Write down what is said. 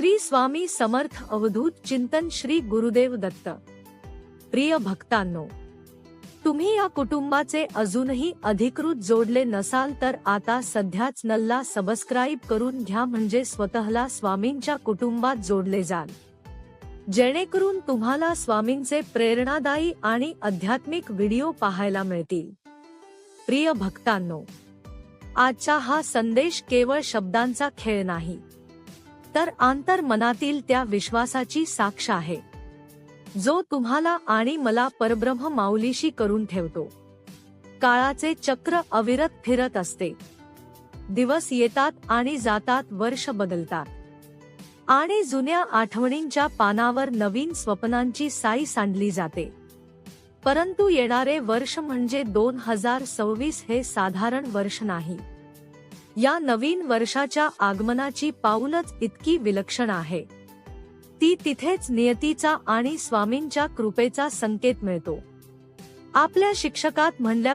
श्री स्वामी समर्थ अवधूत चिंतन श्री गुरुदेव दत्त। प्रिय भक्तांनो, तुम्ही या कुटुंबाचे अजूनही अधिकृत जोडले नसाल तर आता सध्याच नल्ला सबस्क्राईब करून घ्या, म्हणजे स्वतःला स्वामींच्या कुटुंबात जोडले जाल, जेणेकरून तुम्हाला स्वामींचे प्रेरणादायी आणि आध्यात्मिक व्हिडिओ पाहायला मिळतील। प्रिय भक्तांनो, आजचा हा संदेश केवळ शब्दांचा खेळ नाही, तर अंतर्मनातील त्या विश्वासाची साक्ष आहे जो तुम्हाला आणि मला परब्रह्म माऊलीशी करून ठेवतो। काळाचे चक्र अविरत फिरत असते, दिवस येतात आणि जातात, वर्ष बदलतात आणि जुन्या आठवणींच्या पानावर नवीन स्वप्नांची साई सांडली जाते। परंतु येणारे वर्ष म्हणजे 2026 हे साधारण वर्ष नाही। या नवीन वर्षाच्या आगमनाची पाऊलच इतकी विलक्षण आहे, ती तिथेच नियतीचा आणि स्वामींच्या कृपेचा संकेत मिळतो। आपल्या शिक्षकात म्हणल्या